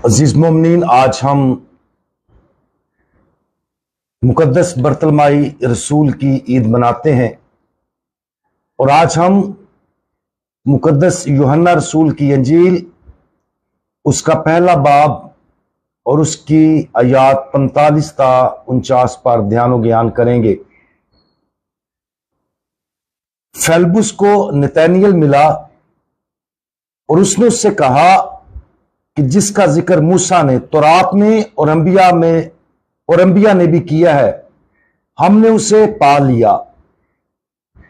अजीज मोमिनीन, आज हम मुकद्दस बरतलमाई रसूल की ईद मनाते हैं और आज हम मुकद्दस यूहन्ना रसूल की अंजील उसका पहला बाब और उसकी आयात 45 ता 49 पर ध्यान व ज्ञान करेंगे। फेलबुस को नतनएल मिला और उसने उससे कहा कि जिसका जिक्र मूसा ने तौरात में और अंबिया ने भी किया है, हमने उसे पा लिया।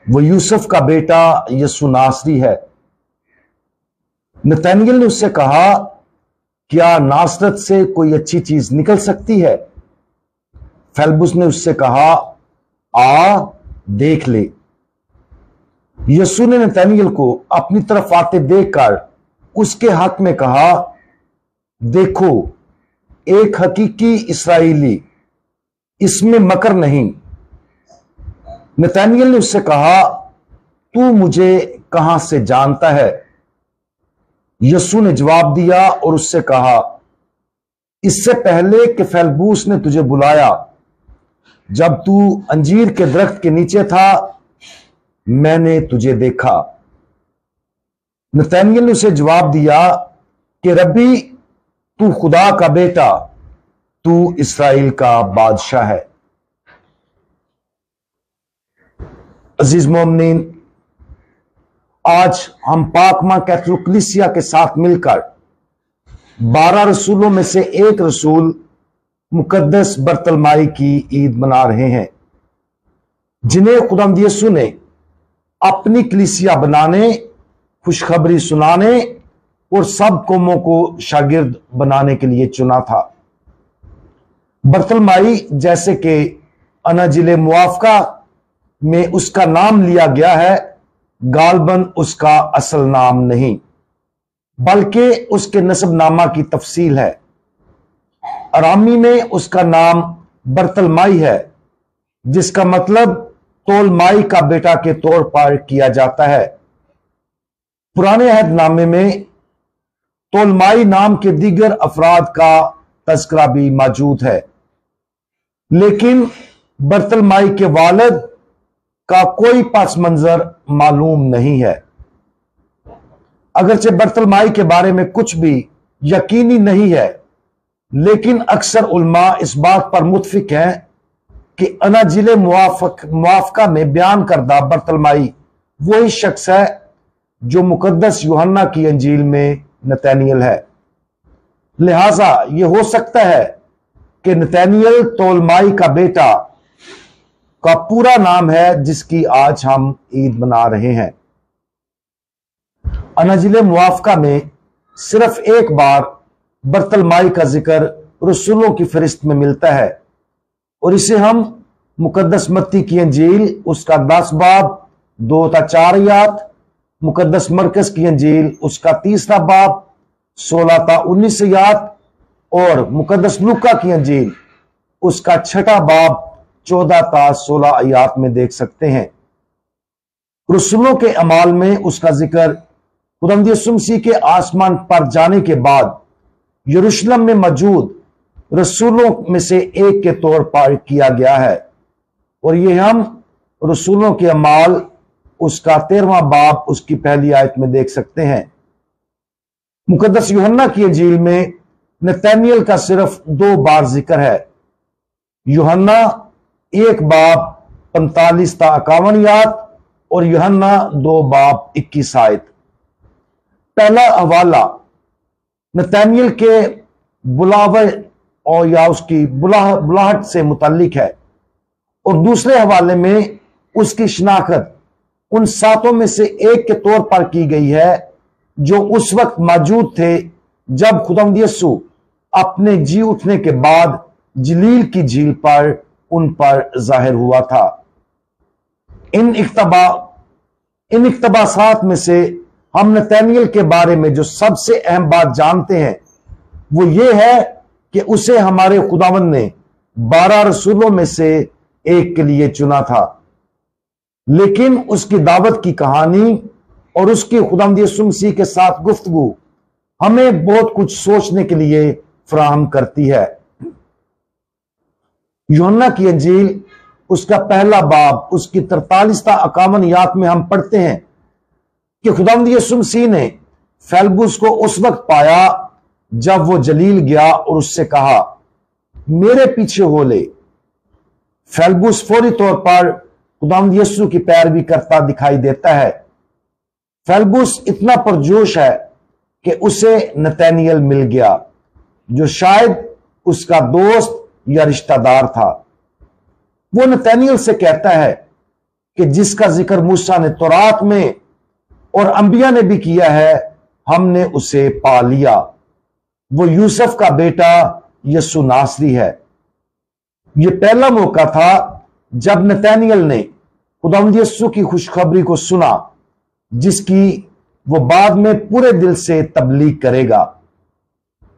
वो यूसुफ का बेटा यसु नासरी है। नतनएल ने उससे कहा, क्या नासरत से कोई अच्छी चीज निकल सकती है? फेलबुस ने उससे कहा, आ देख ले। यसु ने नतनएल को अपनी तरफ आते देखकर उसके हक में कहा, देखो एक हकीकी इस्राएली, इसमें मकर नहीं। नतनएल ने उससे कहा, तू मुझे कहां से जानता है? यसु ने जवाब दिया और उससे कहा, इससे पहले कि फेलबुस ने तुझे बुलाया, जब तू अंजीर के दरख्त के नीचे था, मैंने तुझे देखा। नतनएल ने उसे जवाब दिया कि रब्बी, तू खुदा का बेटा, तू इस्राएल का बादशाह है। अजीज मोमिनीन, आज हम पाकमा कैथोलिक कलीसिया के साथ मिलकर 12 रसूलों में से एक रसूल मुकद्दस बरतलमाई की ईद मना रहे हैं, जिन्हें खुदावंद यीशु ने अपनी कलीसिया बनाने, खुशखबरी सुनाने और सब कौमों को शागिर्द बनाने के लिए चुना था। बरतलमाई जैसे कि अनाजिले मुआफका में उसका नाम लिया गया है, गालबन उसका असल नाम नहीं, बल्कि उसके नसबनामा की तफसील है। अरामी में उसका नाम बरतलमाई है, जिसका मतलब तोलमाई का बेटा के तौर पर किया जाता है। पुराने अहदनामे में तोलमाई नाम के दीगर अफराद का तज़किरा भी मौजूद है, लेकिन बरतलमाई के वालिद का कोई पस मंजर मालूम नहीं है। अगरचे बरतलमाई के बारे में कुछ भी यकीनी नहीं है, लेकिन अक्सर उलमा इस बात पर मुत्फिक हैं कि अनाजिले मुआफका में बयान करदा बरतलमाई वही शख्स है जो मुकद्दस यूहन्ना की अंजील में नतनएल है। लिहाजा यह हो सकता है कि नतनएल तोलमाई का बेटा का पूरा नाम है, जिसकी आज हम ईद मना रहे हैं। अनाजिले मुआफका में सिर्फ एक बार बरतलमाई का जिक्र रसूलों की फहरिस्त में मिलता है और इसे हम मुकद्दस मत्ती की अंजील उसका 10 बाब 2 ता 4 आयत, मुकद्दस मरकस की अंजील उसका 3 बाब 16 ता 19 आयत और मुकद्दस लूका की अंजील उसका 6 बाब 14 ता 16 आयत में देख सकते हैं। रसूलों के अमाल में उसका जिक्र खुदावंद यीशु मसीह के आसमान पर जाने के बाद यरूशलेम में मौजूद रसूलों में से एक के तौर पर किया गया है और यह हम रसूलों के अमाल उसका 13वां बाब उसकी पहली आयत में देख सकते हैं। मुकद्दस यूहन्ना की अंजील में नतनएल का सिर्फ 2 बार जिक्र है। यूहन्ना 1 बाब 45 ता 51 आयत और यूहन्ना 2 बाब 21 आयत। पहला हवाला नतनएल के बुलावे और या उसकी बुलाहट से मुताल्लिक है और दूसरे हवाले में उसकी शिनाख्त उन 7 में से एक के तौर पर की गई है जो उस वक्त मौजूद थे जब खुदावंद यीशु अपने जी उठने के बाद जलील की झील पर उन पर जाहिर हुआ था। इन इक्तबासात में से हम नतनएल के बारे में जो सबसे अहम बात जानते हैं वो ये है कि उसे हमारे खुदावंद ने 12 रसूलों में से एक के लिए चुना था, लेकिन उसकी दावत की कहानी और उसकी खुदावंद यीशु मसीह के साथ गुफ्तगू हमें बहुत कुछ सोचने के लिए फराहम करती है। यूहन्ना की अंजील उसका पहला बाब उसकी 43-51 आयत में हम पढ़ते हैं कि खुदावंद यीशु मसीह ने फेलबुस को उस वक्त पाया जब वो जलील गया और उससे कहा, मेरे पीछे हो ले। फेलबुस फौरी तौर पर खुदावंद यीशु की पैरवी करता दिखाई देता है। फेलबुस इतना पुरजोश है कि उसे नतनएल मिल गया, जो शायद उसका दोस्त या रिश्तेदार था। वो नतनएल से कहता है कि जिसका जिक्र मूसा ने तौरात में और अंबिया ने भी किया है, हमने उसे पा लिया। वो यूसुफ का बेटा यीशु नासरी है। यह पहला मौका था जब नतनएल ने खुदावंद यीशु की खुशखबरी को सुना, जिसकी वो बाद में पूरे दिल से तबलीग करेगा।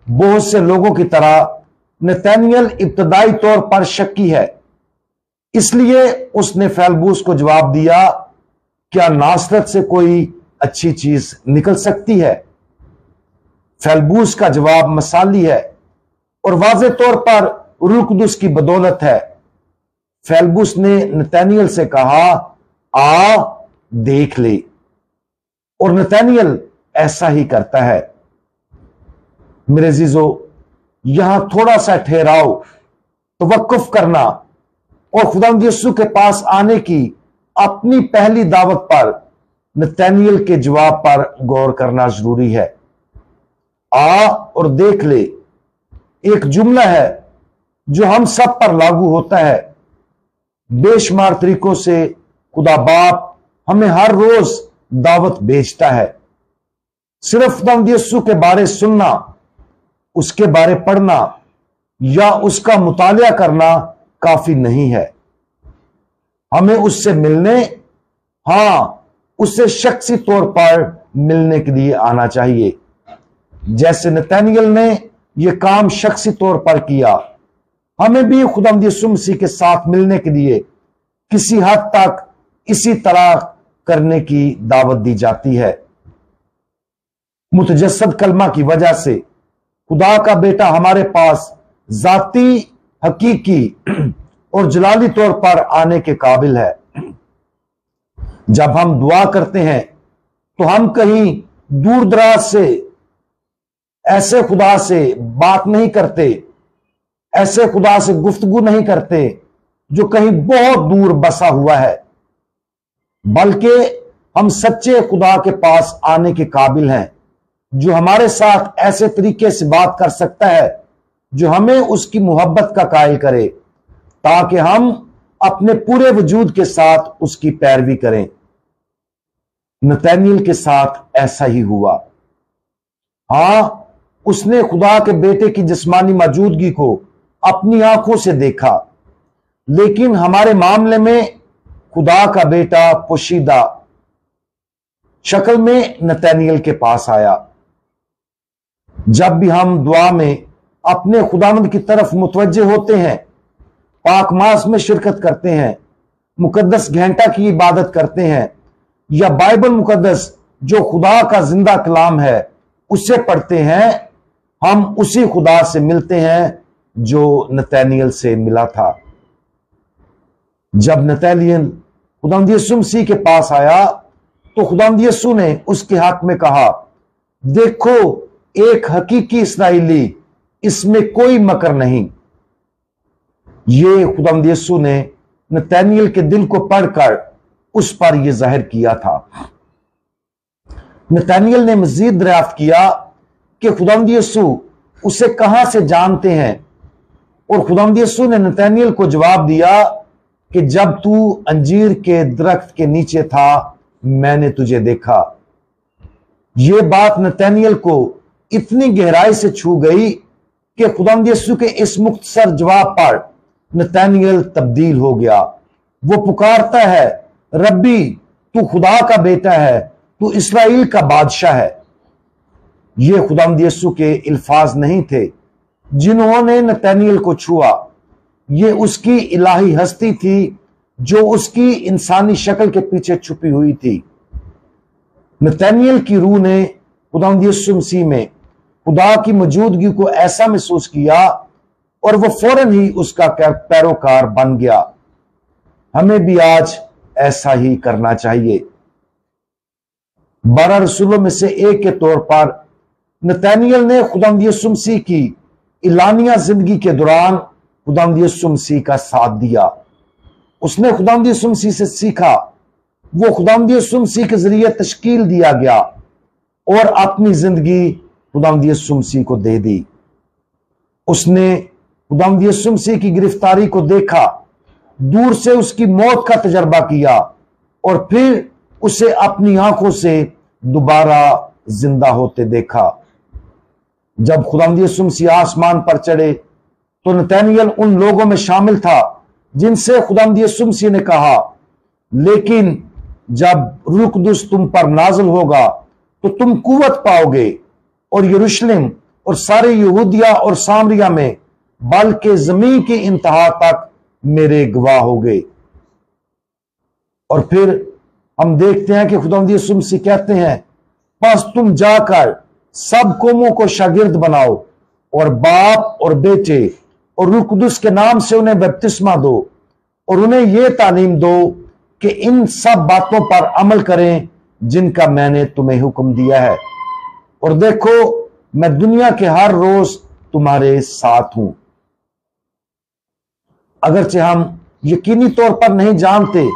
बहुत से लोगों की तरह नतनएल इब्तदाई तौर पर शक्की है, इसलिए उसने फेलबुस को जवाब दिया, क्या नासरत से कोई अच्छी चीज निकल सकती है? फेलबुस का जवाब मसाली है और वाज़े तौर पर रूह कुदुस की बदौलत है। फेलबुस ने नतनएल से कहा, आ देख ले, और नतनएल ऐसा ही करता है। मेरे अजीजों, यहां थोड़ा सा ठहराव, तवक्कुफ करना और खुदावंद यीशु के पास आने की अपनी पहली दावत पर नतनएल के जवाब पर गौर करना जरूरी है। आ और देख ले एक जुमला है जो हम सब पर लागू होता है। बेशुमार तरीकों से खुदा बाप हमें हर रोज दावत भेजता है। सिर्फ खुदावंद यीशु के बारे सुनना, उसके बारे पढ़ना या उसका मुतालिया करना काफी नहीं है। हमें उससे मिलने, उससे शख्सी तौर पर मिलने के लिए आना चाहिए। जैसे नतनएल ने यह काम शख्सी तौर पर किया, हमें भी खुदावंद यीशु मसीह के साथ मिलने के लिए किसी हद तक इसी तरह करने की दावत दी जाती है। मुतजस्सद कलमा की वजह से खुदा का बेटा हमारे पास जाती, हकीकी और जलाली तौर पर आने के काबिल है। जब हम दुआ करते हैं तो हम कहीं दूर दराज से ऐसे खुदा से बात नहीं करते, ऐसे खुदा से गुफ्तगू नहीं करते जो कहीं बहुत दूर बसा हुआ है, बल्कि हम सच्चे खुदा के पास आने के काबिल हैं, जो हमारे साथ ऐसे तरीके से बात कर सकता है जो हमें उसकी मोहब्बत का कायल करे, ताकि हम अपने पूरे वजूद के साथ उसकी पैरवी करें। नतनएल के साथ ऐसा ही हुआ। उसने खुदा के बेटे की जिस्मानी मौजूदगी को अपनी आंखों से देखा, लेकिन हमारे मामले में खुदा का बेटा पोशीदा शक्ल में नतनएल के पास आया। जब भी हम दुआ में अपने खुदावंद की तरफ मुतवज्जे होते हैं, पाक मास में शिरकत करते हैं, मुकद्दस घंटा की इबादत करते हैं या बाइबल मुकद्दस जो खुदा का जिंदा कलाम है उसे पढ़ते हैं, हम उसी खुदा से मिलते हैं जो नतनएल से मिला था। जब नतनएल खुदावंद यीशु मसीह के पास आया तो खुदावंद यीशु ने उसके हक में कहा, देखो एक हकीकी इस्राएली, इसमें कोई मकर नहीं। ये खुदावंद यीशु ने नतनएल के दिल को पढ़कर उस पर यह जाहिर किया था। नतनएल ने मजीद दरियाफ्त किया कि खुदावंद यीशु उसे कहां से जानते हैं, और खुदावंद यीशु ने नतनएल को जवाब दिया कि जब तू अंजीर के दरख्त के नीचे था, मैंने तुझे देखा। यह बात नतनएल को इतनी गहराई से छू गई कि खुदावंद यीशु के इस मुख्तसर जवाब पर नतनएल तब्दील हो गया। वो पुकारता है, रब्बी तू खुदा का बेटा है, तू इस्राएल का बादशाह है। ये खुदावंद यीशु के अल्फाज नहीं थे जिन्होंने नतनएल को छुआ, ये उसकी इलाही हस्ती थी जो उसकी इंसानी शक्ल के पीछे छुपी हुई थी। नतनएल की रूह ने खुदावंद यीशु मसीह में खुदा की मौजूदगी को ऐसा महसूस किया और वो फौरन ही उसका पैरोकार बन गया। हमें भी आज ऐसा ही करना चाहिए। 12 रसूलों में से एक के तौर पर नतनएल ने खुदावंद यीशु मसीह की इलानिया जिंदगी के दौरान खुदावंद यीशु मसीह का साथ दिया। उसने खुदावंद यीशु मसीह से सीखा, वो खुदावंद यीशु मसीह के जरिए तश्कील दिया गया और अपनी जिंदगी खुदावंद यीशु मसीह को दे दी। उसने खुदावंद यीशु मसीह की गिरफ्तारी को देखा, दूर से उसकी मौत का तजर्बा किया और फिर उसे अपनी आंखों से दोबारा जिंदा होते देखा। जब खुदावंद यीशु मसीह आसमान पर चढ़े तो नतनएल उन लोगों में शामिल था जिनसे खुदावंद यीशु मसीह ने कहा, लेकिन जब रूह कुदुस तुम पर नाज़िल होगा तो तुम कुव्वत पाओगे और यरूशलेम और सारे यहूदिया और सामरिया में बल्कि जमीन की इंतहा तक मेरे गवाह होगे। और फिर हम देखते हैं कि खुदावंद यीशु मसीह कहते हैं, बस तुम जाकर सब कौमों को शागिर्द बनाओ और बाप और बेटे और रूह कुदुस के नाम से उन्हें बपतिस्मा दो और उन्हें यह तालीम दो कि इन सब बातों पर अमल करें जिनका मैंने तुम्हें हुक्म दिया है, और देखो मैं दुनिया के हर रोज तुम्हारे साथ हूं। अगरचे हम यकीनी तौर पर नहीं जानते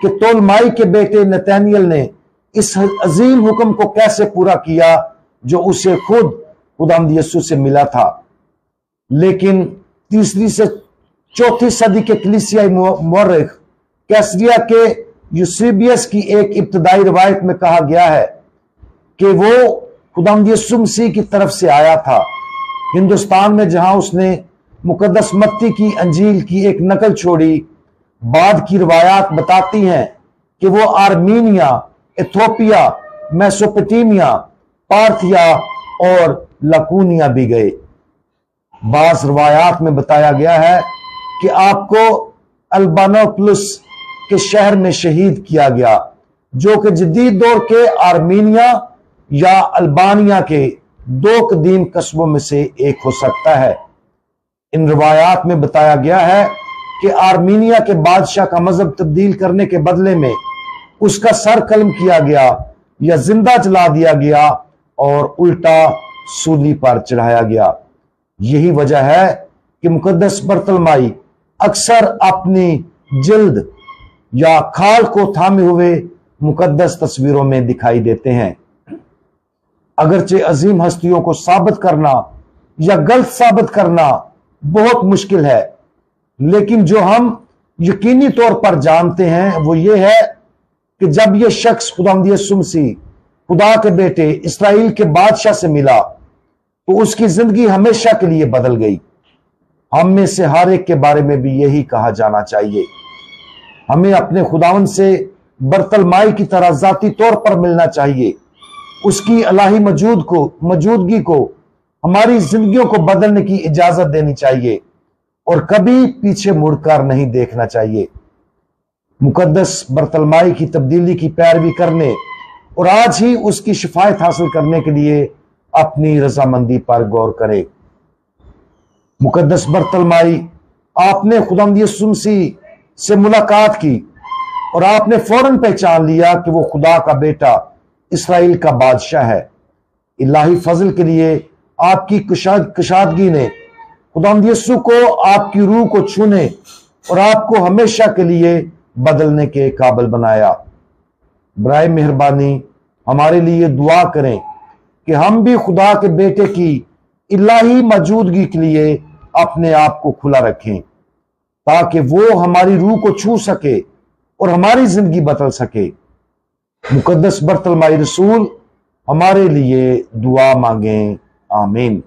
कि तोलमाई के बेटे नतनएल ने इस अजीम हुक्म को कैसे पूरा किया जो उसे खुद खुदावंद यीशु से मिला था, लेकिन 3री से 4थी सदी के कलीसियाई मौरख कैसरिया के यूसेबियस की एक इब्तदाई रिवायत में कहा गया है कि वो खुदावंद यीशु मसीह की तरफ से आया था। हिंदुस्तान में जहां उसने मुकद्दस मत्ती की अंजील की एक नकल छोड़ी, बाद की रिवायात बताती हैं कि वो आर्मीनिया, इथोपिया, मेसोपोटामिया, पार्थिया और लकूनिया भी गए। बास रिवायात में बताया गया है कि आपको अल्बानोपुलस के शहर में शहीद किया गया, जो कि जदीद दौर के आर्मीनिया या अल्बानिया के 2 कदीम कस्बों में से एक हो सकता है। इन रिवायात में बताया गया है कि आर्मीनिया के बादशाह का मजहब तब्दील करने के बदले में उसका सर कलम किया गया या जिंदा जला दिया गया और उल्टा सूली पर चढ़ाया गया। यही वजह है कि मुकद्दस बरतलमाई अक्सर अपनी जिल्द या खाल को थामे हुए मुकद्दस तस्वीरों में दिखाई देते हैं। अगरचे अजीम हस्तियों को साबित करना या गलत साबित करना बहुत मुश्किल है, लेकिन जो हम यकीनी तौर पर जानते हैं वो ये है कि जब यह शख्स खुदावंद यीशु मसीह खुदा के बेटे इस्राएल के बादशाह से मिला तो उसकी जिंदगी हमेशा के लिए बदल गई। हम में से हर एक के बारे में भी यही कहा जाना चाहिए। हमें अपने खुदावंद से बरतलमाई की तरह जाती तौर पर मिलना चाहिए। उसकी इलाही मौजूदगी को हमारी जिंदगियों को बदलने की इजाजत देनी चाहिए और कभी पीछे मुड़कर नहीं देखना चाहिए। मुकद्दस बरतलमाई की तब्दीली की पैरवी करने और आज ही उसकी शिफायत हासिल करने के लिए अपनी रजामंदी पर गौर करें। मुकद्दस बरतलमाई, आपने खुदावंद यीशु मसीह से मुलाकात की और आपने फौरन पहचान लिया कि वो खुदा का बेटा इस्राएल का बादशाह है। इलाही फजल के लिए आपकी कुशादगी ने खुदावंद यीशु को आपकी रूह को छूने और आपको हमेशा के लिए बदलने के काबिल बनाया। बराए मेहरबानी हमारे लिए दुआ करें कि हम भी खुदा के बेटे की इलाही मौजूदगी के लिए अपने आप को खुला रखें ताकि वो हमारी रूह को छू सके और हमारी जिंदगी बदल सके। मुकद्दस बरतलमाई रसूल हमारे लिए दुआ मांगें। आमीन।